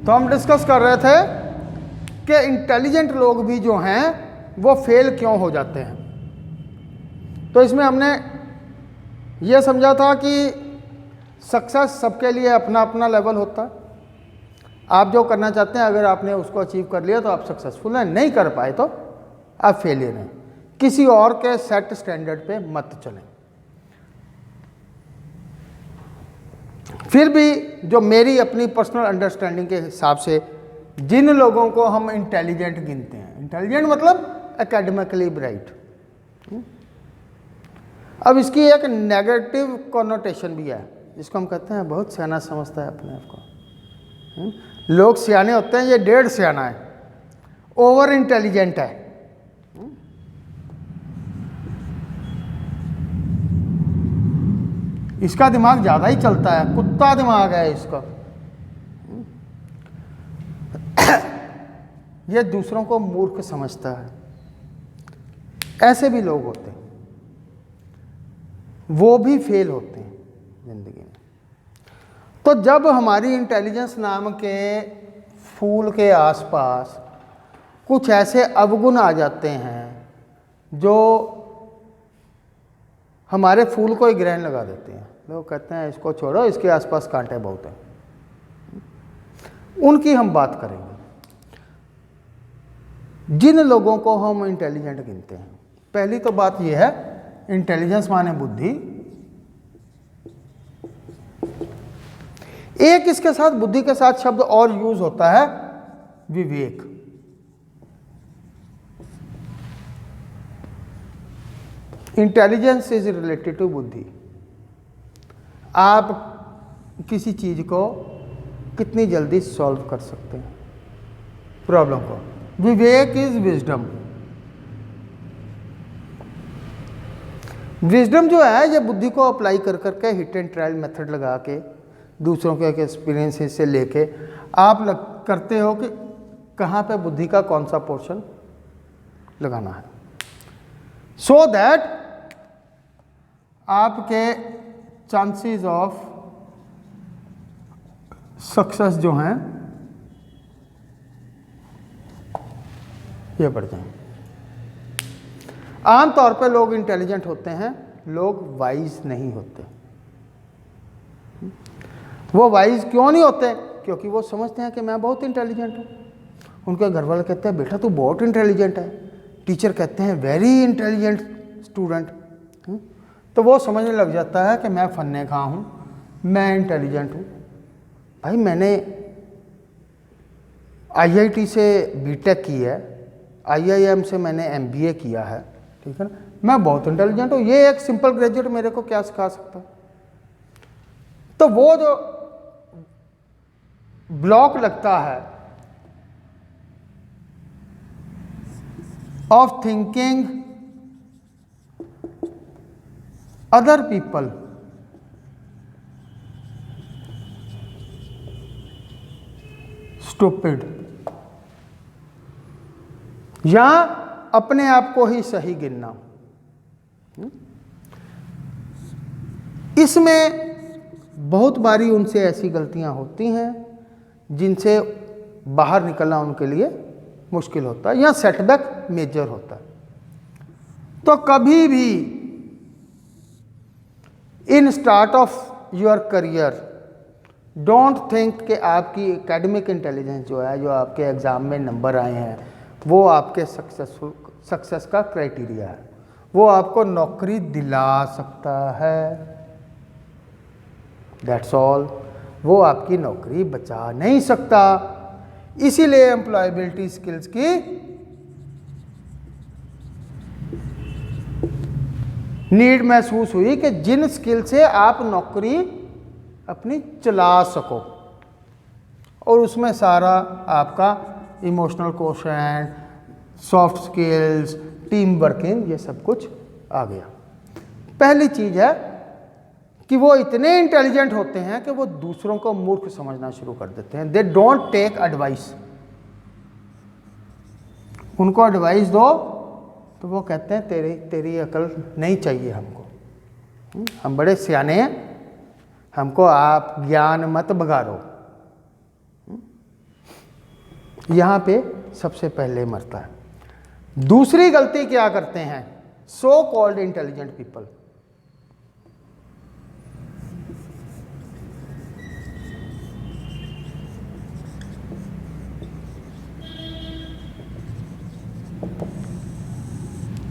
तो हम डिस्कस कर रहे थे कि इंटेलिजेंट लोग भी जो हैं वो फेल क्यों हो जाते हैं। तो इसमें हमने ये समझा था कि सक्सेस सबके लिए अपना अपना लेवल होता है। आप जो करना चाहते हैं अगर आपने उसको अचीव कर लिया तो आप सक्सेसफुल हैं, नहीं कर पाए तो आप फेलियर हैं। किसी और के सेट स्टैंडर्ड पे मत चलें। फिर भी जो मेरी अपनी पर्सनल अंडरस्टैंडिंग के हिसाब से जिन लोगों को हम इंटेलिजेंट गिनते हैं, इंटेलिजेंट मतलब एकेडमिकली ब्राइट, अब इसकी एक नेगेटिव कॉनोटेशन भी है जिसको हम कहते हैं बहुत सियाना समझता है अपने आप को। लोग सियाने होते हैं, ये डेढ़ सियाना है, ओवर इंटेलिजेंट है। इसका दिमाग ज़्यादा ही चलता है, कुत्ता दिमाग है इसका। ये दूसरों को मूर्ख समझता है। ऐसे भी लोग होते हैं, वो भी फेल होते हैं जिंदगी में। तो जब हमारी इंटेलिजेंस नाम के फूल के आसपास कुछ ऐसे अवगुण आ जाते हैं जो हमारे फूल को ही ग्रहण लगा देते हैं, लोग कहते हैं इसको छोड़ो, इसके आसपास कांटे बहुत हैं, उनकी हम बात करेंगे। जिन लोगों को हम इंटेलिजेंट गिनते हैं, पहली तो बात यह है, इंटेलिजेंस माने बुद्धि। एक इसके साथ बुद्धि के साथ शब्द और यूज होता है, विवेक। इंटेलिजेंस इज रिलेटेड टू बुद्धि। आप किसी चीज को कितनी जल्दी सॉल्व कर सकते हैं प्रॉब्लम को। विवेक इज विजडम। विजडम जो है ये बुद्धि को अप्लाई कर करके हिट एंड ट्रायल मेथड लगा के दूसरों के एक्सपीरियंसेस से लेके आप करते हो कि कहाँ पे बुद्धि का कौन सा पोर्शन लगाना है, सो दैट आपके चांसेस ऑफ सक्सेस जो हैं ये बढ़ जाएं। आमतौर पे लोग इंटेलिजेंट होते हैं, लोग वाइज नहीं होते। वो वाइज क्यों नहीं होते? क्योंकि वो समझते हैं कि मैं बहुत इंटेलिजेंट हूँ। उनके घर वाले कहते हैं बेटा तू बहुत इंटेलिजेंट है, टीचर कहते हैं वेरी इंटेलिजेंट स्टूडेंट। तो वो समझने लग जाता है कि मैं फन्ने खा हूँ, मैं इंटेलिजेंट हूँ। भाई मैंने IIT से बीटेक की है, IIM से मैंने MBA किया है, ठीक है ना, मैं बहुत इंटेलिजेंट हूँ। ये एक सिंपल ग्रेजुएट मेरे को क्या सिखा सकता? तो वो जो ब्लॉक लगता है of thinking other people stupid, या अपने आप को ही सही गिनना, इसमें बहुत बारी उनसे ऐसी गलतियां होती हैं जिनसे बाहर निकलना उनके लिए मुश्किल होता है या सेटबैक मेजर होता है। तो कभी भी in start of your career don't think कि आपकी एकेडमिक इंटेलिजेंस जो है, जो आपके एग्ज़ाम में नंबर आए हैं, वो आपके सक्सेस का क्राइटेरिया है, वो आपको नौकरी दिला सकता है, दैट्स ऑल। वो आपकी नौकरी बचा नहीं सकता। इसीलिए एम्प्लॉयबिलिटी स्किल्स की नीड महसूस हुई कि जिन स्किल से आप नौकरी अपनी चला सको, और उसमें सारा आपका emotional quotient, soft skills, team working, ये सब कुछ आ गया। पहली चीज़ है कि वो इतने इंटेलिजेंट होते हैं कि वो दूसरों को मूर्ख समझना शुरू कर देते हैं। They don't take advice. उनको एडवाइस दो तो वो कहते हैं तेरी अकल नहीं चाहिए हमको, हम बड़े सियाने हैं, हमको आप ज्ञान मत बगाड़ो। यहाँ पे सबसे पहले मरता है। दूसरी गलती क्या करते हैं so called intelligent people?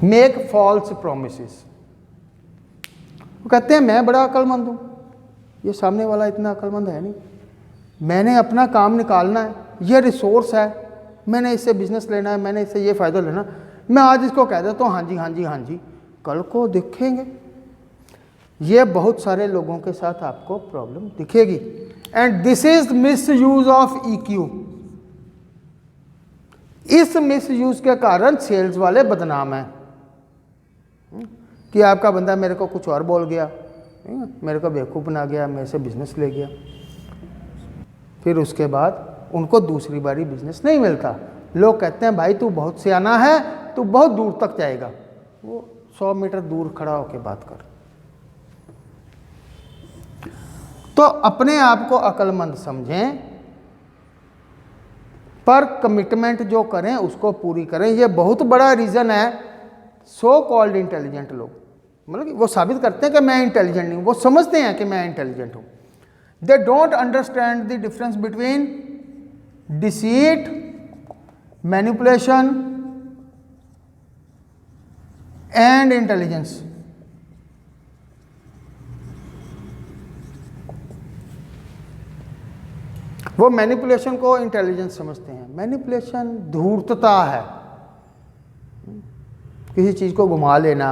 Make false promises. वो कहते हैं मैं बड़ा अक्लमंद हूँ, ये सामने वाला इतना अक्लमंद है नहीं, मैंने अपना काम निकालना है, ये रिसोर्स है, मैंने इससे बिजनेस लेना है, मैंने इससे ये फ़ायदा लेना, मैं आज इसको कह देता हूँ हाँ जी हाँ जी हाँ जी, कल को देखेंगे। ये बहुत सारे लोगों के साथ आपको प्रॉब्लम दिखेगी। And this is miss use of EQ। इस मिस यूज के कारण सेल्स वाले बदनाम हैं कि आपका बंदा मेरे को कुछ और बोल गया, मेरे को बेवकूफ़ बना गया, मेरे से बिजनेस ले गया, फिर उसके बाद उनको दूसरी बारी बिजनेस नहीं मिलता। लोग कहते हैं भाई तू बहुत सियाना है, तू बहुत दूर तक जाएगा। वो 100 मीटर दूर खड़ा होकर बात कर। तो अपने आप को अक्लमंद समझें, पर कमिटमेंट जो करें उसको पूरी करें। ये बहुत बड़ा रीज़न है सो कॉल्ड इंटेलिजेंट लोग, मतलब कि वो साबित करते हैं कि मैं इंटेलिजेंट नहीं हूँ, वो समझते हैं कि मैं इंटेलिजेंट हूँ। They don't understand the difference between deceit, manipulation and intelligence. वो मैनिपुलेशन को इंटेलिजेंस समझते हैं। मैनिपुलेशन धूर्तता है, किसी चीज़ को घुमा लेना,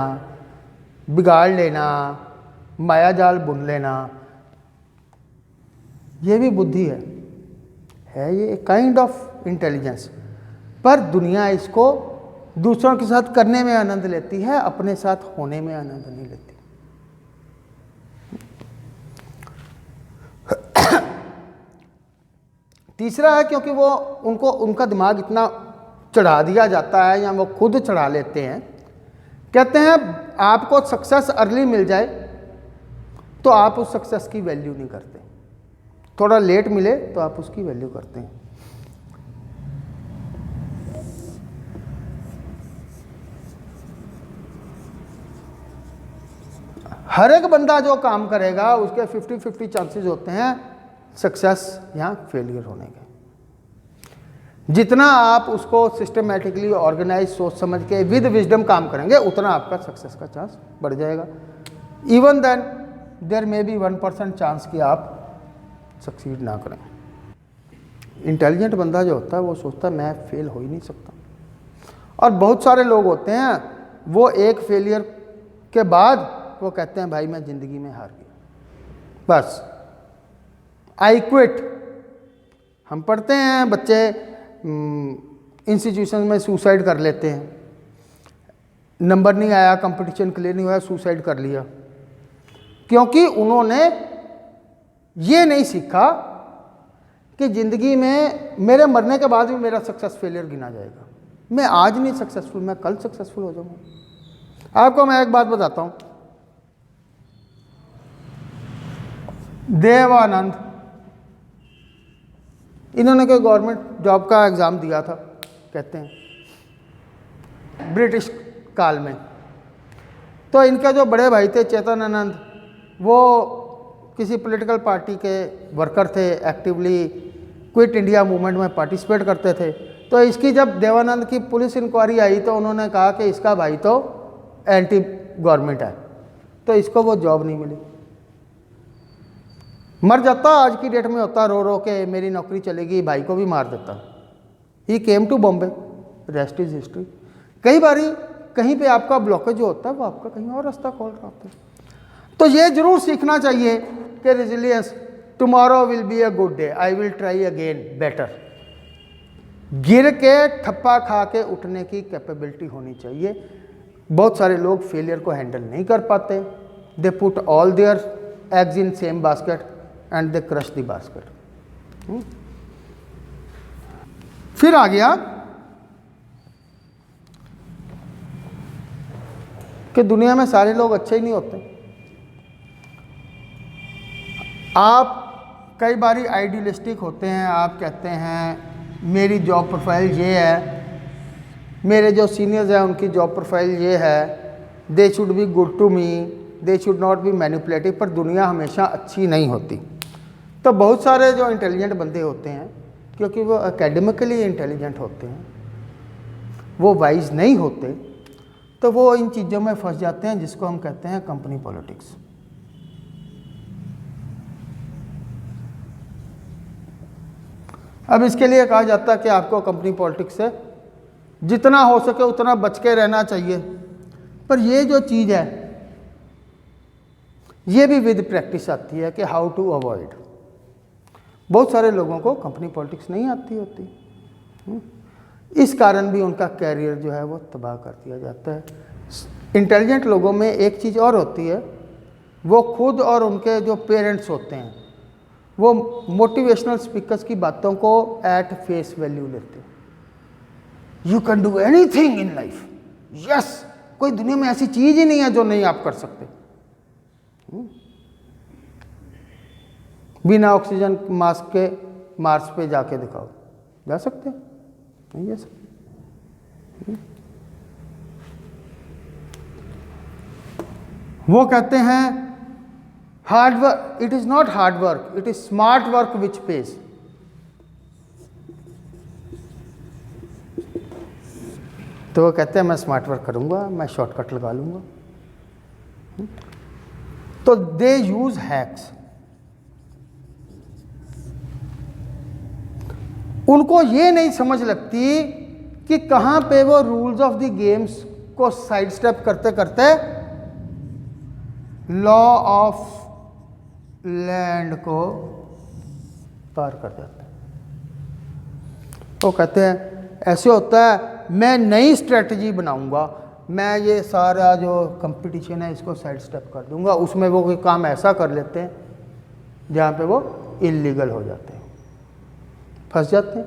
बिगाड़ लेना, मायाजाल बुन लेना, ये भी बुद्धि है ये काइंड ऑफ इंटेलिजेंस। पर दुनिया इसको दूसरों के साथ करने में आनंद लेती है, अपने साथ होने में आनंद नहीं लेती। तीसरा है क्योंकि वो उनका दिमाग इतना चढ़ा दिया जाता है या वो खुद चढ़ा लेते हैं। कहते हैं आपको सक्सेस अर्ली मिल जाए तो आप उस सक्सेस की वैल्यू नहीं करते, थोड़ा लेट मिले तो आप उसकी वैल्यू करते हैं। हर एक बंदा जो काम करेगा उसके 50-50 चांसेस होते हैं सक्सेस या फेलियर होने के। जितना आप उसको सिस्टमेटिकली ऑर्गेनाइज सोच समझ के विद विजडम काम करेंगे उतना आपका सक्सेस का चांस बढ़ जाएगा। Even then there may be 1% chance कि आप सक्सीड ना करें। इंटेलिजेंट बंदा जो होता है वो सोचता है मैं फेल हो ही नहीं सकता। और बहुत सारे लोग होते हैं वो एक फेलियर के बाद वो कहते हैं भाई मैं ज़िंदगी में हार गया, बस आई क्विट। हम पढ़ते हैं बच्चे इंस्टीट्यूशन में सुसाइड कर लेते हैं, नंबर नहीं आया, कंपटीशन क्लियर नहीं हुआ, सुसाइड कर लिया, क्योंकि उन्होंने ये नहीं सीखा कि ज़िंदगी में मेरे मरने के बाद भी मेरा सक्सेस फेलियर गिना जाएगा। मैं आज नहीं सक्सेसफुल, मैं कल सक्सेसफुल हो जाऊंगा। आपको मैं एक बात बताता हूँ, देवानंद, इन्होंने कोई गवर्नमेंट जॉब का एग्ज़ाम दिया था, कहते हैं ब्रिटिश काल में। तो इनके जो बड़े भाई थे चेतनानंद, वो किसी पॉलिटिकल पार्टी के वर्कर थे, एक्टिवली क्विट इंडिया मूवमेंट में पार्टिसिपेट करते थे। तो इसकी जब देवानंद की पुलिस इंक्वायरी आई तो उन्होंने कहा कि इसका भाई तो एंटी गवर्नमेंट है, तो इसको वो जॉब नहीं मिली। मर जाता, आज की डेट में होता रो रो के मेरी नौकरी चलेगी, भाई को भी मार देता। He came to Bombay, rest is history. कई बारी कहीं पे आपका ब्लॉकेज जो होता है वो आपका कहीं और रास्ता खोल रहा होता है। तो ये जरूर सीखना चाहिए कि resilience, tomorrow will be a good day, I will try again better. गिर के ठप्पा खा के उठने की कैपेबिलिटी होनी चाहिए। बहुत सारे लोग फेलियर को हैंडल नहीं कर पाते, they put all their eggs in same basket and they crush the basket. फिर आ गया कि दुनिया में सारे लोग अच्छे ही नहीं होते। आप कई बारी आइडियलिस्टिक होते हैं, आप कहते हैं मेरी जॉब प्रोफाइल ये है, मेरे जो सीनियर्स हैं उनकी जॉब प्रोफाइल ये है, they should be good to me, they should not be manipulative. पर दुनिया हमेशा अच्छी नहीं होती। तो बहुत सारे जो इंटेलिजेंट बंदे होते हैं, क्योंकि वो एकेडमिकली इंटेलिजेंट होते हैं, वो वाइज नहीं होते, तो वो इन चीज़ों में फंस जाते हैं जिसको हम कहते हैं कंपनी पॉलिटिक्स। अब इसके लिए कहा जाता है कि आपको कंपनी पॉलिटिक्स से जितना हो सके उतना बच के रहना चाहिए। पर ये जो चीज़ है ये भी विद प्रैक्टिस आती है कि हाउ टू अवॉइड। बहुत सारे लोगों को कंपनी पॉलिटिक्स नहीं आती होती, इस कारण भी उनका कैरियर जो है वो तबाह कर दिया जाता है। इंटेलिजेंट लोगों में एक चीज़ और होती है, वो खुद और उनके जो पेरेंट्स होते हैं वो मोटिवेशनल स्पीकर्स की बातों को एट फेस वैल्यू लेते हैं। You can do anything in life, yes, कोई दुनिया में ऐसी चीज़ ही नहीं है जो नहीं आप कर सकते। बिना ऑक्सीजन मास्क के मार्स पे जाके दिखाओ, जा सकते हैं? नहीं जा सकते। वो कहते हैं hard work, it is not hard work, it is smart work which page. तो वो कहते हैं मैं स्मार्ट वर्क करूंगा, मैं शॉर्टकट लगा लूंगा। तो दे यूज हैक्स। उनको ये नहीं समझ लगती कि कहां पे वो रूल्स ऑफ द गेम्स को साइड स्टेप करते करते लॉ ऑफ लैंड को पार कर जाते हैं। तो कहते हैं ऐसे होता है, मैं नई स्ट्रेटजी बनाऊंगा, मैं ये सारा जो कंपटीशन है इसको साइड स्टेप कर दूंगा। उसमें वो कोई काम ऐसा कर लेते हैं जहाँ पे वो इलीगल हो जाते हैं, फंस जाते हैं।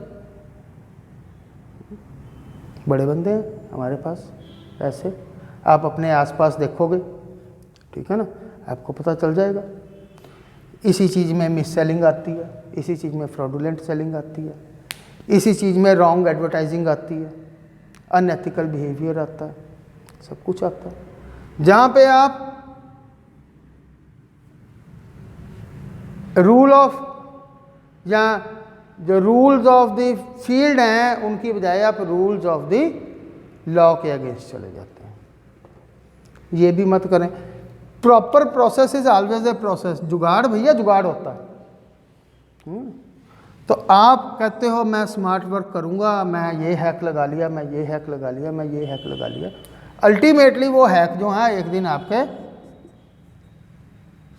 बड़े बंदे हैं हमारे पास ऐसे, आप अपने आसपास देखोगे, ठीक है ना, आपको पता चल जाएगा। इसी चीज़ में मिस सेलिंग आती है, इसी चीज़ में फ्रॉडुलेंट सेलिंग आती है, इसी चीज़ में रॉन्ग एडवर्टाइजिंग आती है, अनएथिकल बिहेवियर आता है, सब कुछ आता है। जहाँ पे आप रूल ऑफ या जो रूल्स ऑफ द फील्ड हैं उनकी बजाय आप रूल्स ऑफ द लॉ के अगेंस्ट चले जाते हैं। ये भी मत करें। Proper process is always a process. जुगाड़ भैया जुगाड़ होता है। तो आप कहते हो मैं स्मार्ट वर्क करूंगा, मैं ये हैक लगा लिया, मैं ये हैक लगा लिया, मैं ये हैक लगा लिया। अल्टीमेटली वो हैक जो है एक दिन आपके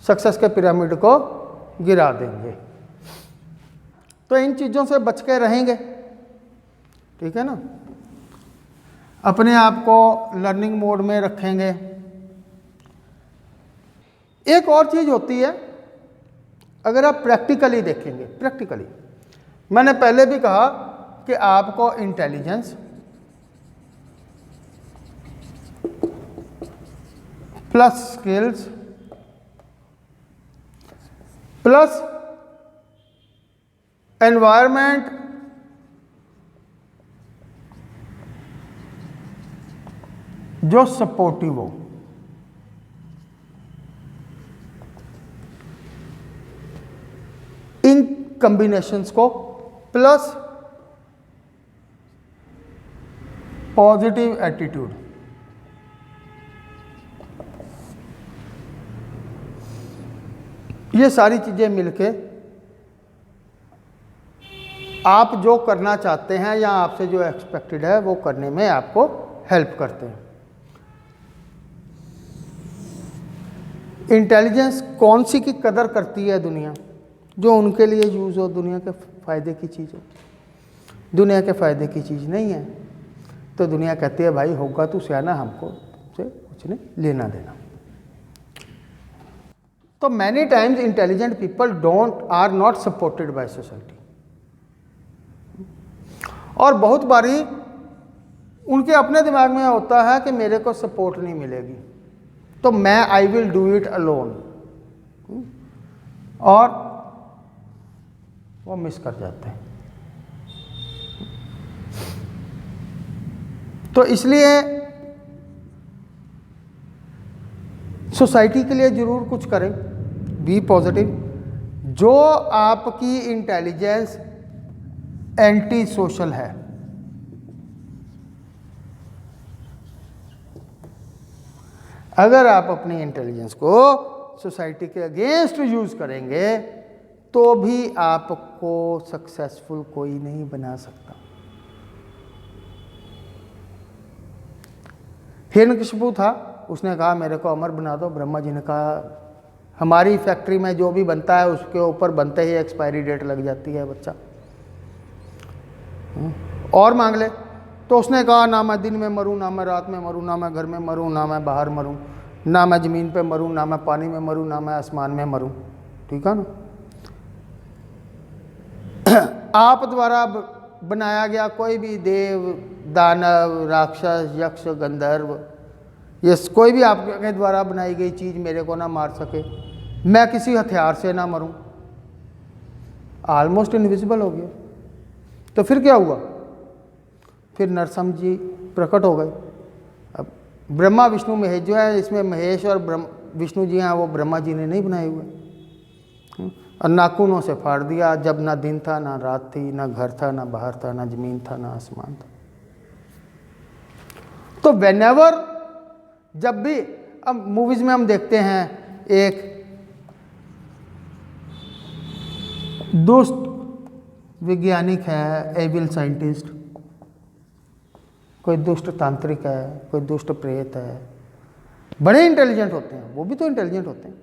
सक्सेस के पिरामिड को गिरा देंगे। तो इन चीज़ों से बच के रहेंगे, ठीक है ना। अपने आप को लर्निंग मोड में रखेंगे। एक और चीज़ होती है, अगर आप प्रैक्टिकली देखेंगे, प्रैक्टिकली मैंने पहले भी कहा कि आपको intelligence plus skills plus environment जो सपोर्टिव हो, इन कॉम्बिनेशंस को प्लस पॉजिटिव एटीट्यूड, ये सारी चीज़ें मिलके आप जो करना चाहते हैं या आपसे जो एक्सपेक्टेड है वो करने में आपको हेल्प करते हैं। इंटेलिजेंस कौन सी की कदर करती है दुनिया? जो उनके लिए यूज़ हो, दुनिया के फ़ायदे की चीज़ हो। दुनिया के फ़ायदे की चीज़ नहीं है तो दुनिया कहती है भाई होगा तू सियाना, हमको तुमसे कुछ नहीं लेना देना। तो many times intelligent people are not supported by society. और बहुत बारी उनके अपने दिमाग में होता है कि मेरे को सपोर्ट नहीं मिलेगी तो मैं I will do it alone, और वो मिस कर जाते हैं। तो इसलिए सोसाइटी के लिए ज़रूर कुछ करें, बी पॉजिटिव। जो आपकी इंटेलिजेंस एंटी सोशल है, अगर आप अपनी इंटेलिजेंस को सोसाइटी के अगेंस्ट यूज़ करेंगे तो भी आपको सक्सेसफुल कोई नहीं बना सकता। हिरण्यकशिपु था, उसने कहा मेरे को अमर बना दो। ब्रह्मा जी ने कहा हमारी फैक्ट्री में जो भी बनता है उसके ऊपर बनते ही एक्सपायरी डेट लग जाती है बच्चा, और मांग ले। तो उसने कहा ना मैं दिन में मरूं, ना मैं रात में मरूं, ना मैं घर में मरूं, ना मैं बाहर मरूं, ना मैं ज़मीन पे मरूं, ना मैं पानी में मरूं, ना मैं आसमान में मरूं। ठीक है ना। आप द्वारा बनाया गया कोई भी देव, दानव, राक्षस, यक्ष, गंधर्व, ये कोई भी आपके द्वारा बनाई गई चीज़ मेरे को ना मार सके, मैं किसी हथियार से ना मरूं, ऑलमोस्ट इनविजिबल हो गया। तो फिर क्या हुआ? फिर नरसिंह जी प्रकट हो गए। अब ब्रह्मा विष्णु महेश जो है, इसमें महेश और विष्णु जी हैं, वो ब्रह्मा जी ने नहीं बनाए हुए। और नाखूनों से फाड़ दिया, जब ना दिन था ना रात थी, ना घर था ना बाहर था, ना ज़मीन था ना आसमान था। तो व्हेनेवर, जब भी, अब मूवीज़ में हम देखते हैं एक दुष्ट वैज्ञानिक है, एविल साइंटिस्ट, कोई दुष्ट तांत्रिक है, कोई दुष्ट प्रेत है, बड़े इंटेलिजेंट होते हैं, वो भी तो इंटेलिजेंट होते हैं,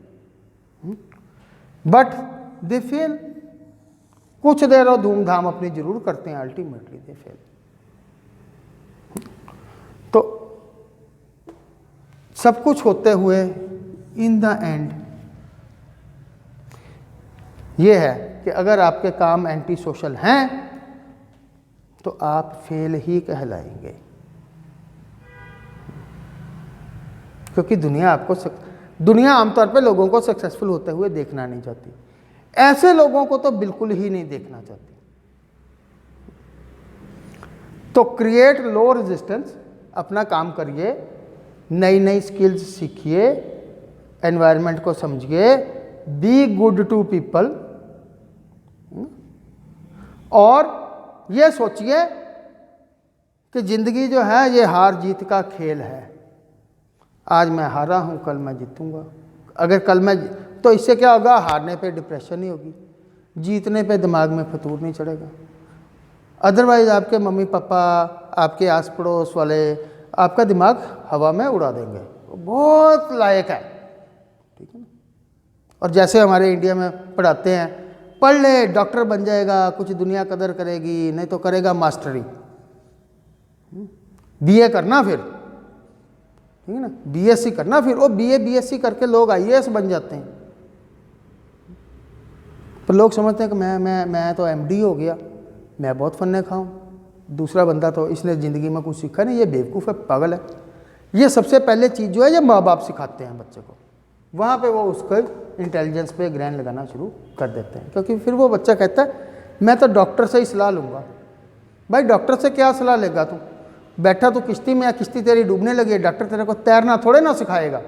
बट दे फेल। कुछ देर और धूमधाम अपनी जरूर करते हैं, अल्टीमेटली दे फेल। तो सब कुछ होते हुए इन द एंड ये है कि अगर आपके काम एंटी सोशल हैं तो आप फेल ही कहलाएंगे, क्योंकि दुनिया आमतौर पे लोगों को सक्सेसफुल होते हुए देखना नहीं चाहती। ऐसे लोगों को तो बिल्कुल ही नहीं देखना चाहती। तो क्रिएट लो रेजिस्टेंस, अपना काम करिए, नई नई स्किल्स सीखिए, एनवायरनमेंट को समझिए, बी गुड टू पीपल, और ये सोचिए कि ज़िंदगी जो है ये हार जीत का खेल है। आज मैं हारा हूँ, कल मैं जीतूंगा। अगर कल मैं, तो इससे क्या होगा? हारने पे डिप्रेशन नहीं होगी, जीतने पे दिमाग में फतूर नहीं चढ़ेगा। अदरवाइज़ आपके मम्मी पापा, आपके आस पड़ोस वाले आपका दिमाग हवा में उड़ा देंगे, वो बहुत लायक है। ठीक है ना। और जैसे हमारे इंडिया में पढ़ाते हैं, पढ़ ले डॉक्टर बन जाएगा, कुछ दुनिया कदर करेगी, नहीं तो करेगा मास्टरी, बीए करना, फिर ठीक है ना, बीएससी करना, फिर वो बीए बीएससी करके लोग आईएएस बन जाते हैं। पर लोग समझते हैं कि मैं तो एमडी हो गया, मैं बहुत फन्ने खाऊं, दूसरा बंदा तो इसने ज़िंदगी में कुछ सीखा नहीं, ये बेवकूफ़ है, पागल है। ये सबसे पहले चीज़ जो है ये माँ बाप सिखाते हैं बच्चे को, वहाँ पे वो उसको इंटेलिजेंस पे ग्रहण लगाना शुरू कर देते हैं, क्योंकि फिर वो बच्चा कहता है मैं तो डॉक्टर से ही सलाह लूँगा। भाई डॉक्टर से क्या सलाह लेगा तू? बैठा तो किश्ती में, या किश्ती तेरी डूबने लगी है, डॉक्टर तेरे को तैरना थोड़े ना सिखाएगा।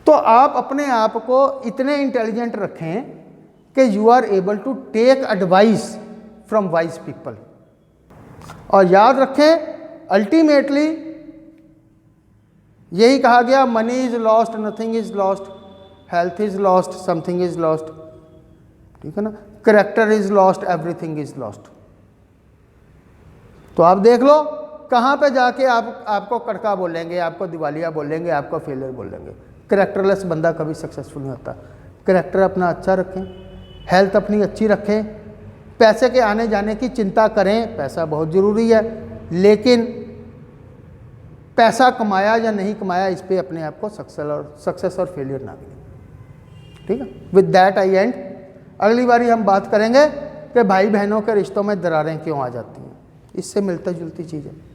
तो आप अपने आप को इतने इंटेलिजेंट रखें कि you are able to take advice from wise people. और याद रखें अल्टीमेटली यही कहा गया, money is lost, nothing is lost, health is lost, something is lost. ठीक है ना। Character is lost, everything is lost. तो आप देख लो कहाँ पे जाके आपको कड़का बोलेंगे, आपको दिवालिया बोलेंगे, आपको फेलियर बोलेंगे। कैरेक्टरलेस बंदा कभी सक्सेसफुल नहीं होता। कैरेक्टर अपना अच्छा रखें, हेल्थ अपनी अच्छी रखें, पैसे के आने जाने की चिंता करें, पैसा बहुत ज़रूरी है, लेकिन पैसा कमाया या नहीं कमाया इस पे अपने आप को सक्सेस और फेलियर ना गिने। ठीक है। With that I and. अगली बारी हम बात करेंगे कि भाई बहनों के रिश्तों में दरारें क्यों आ जाती हैं, इससे मिलता जुलती चीज़ है।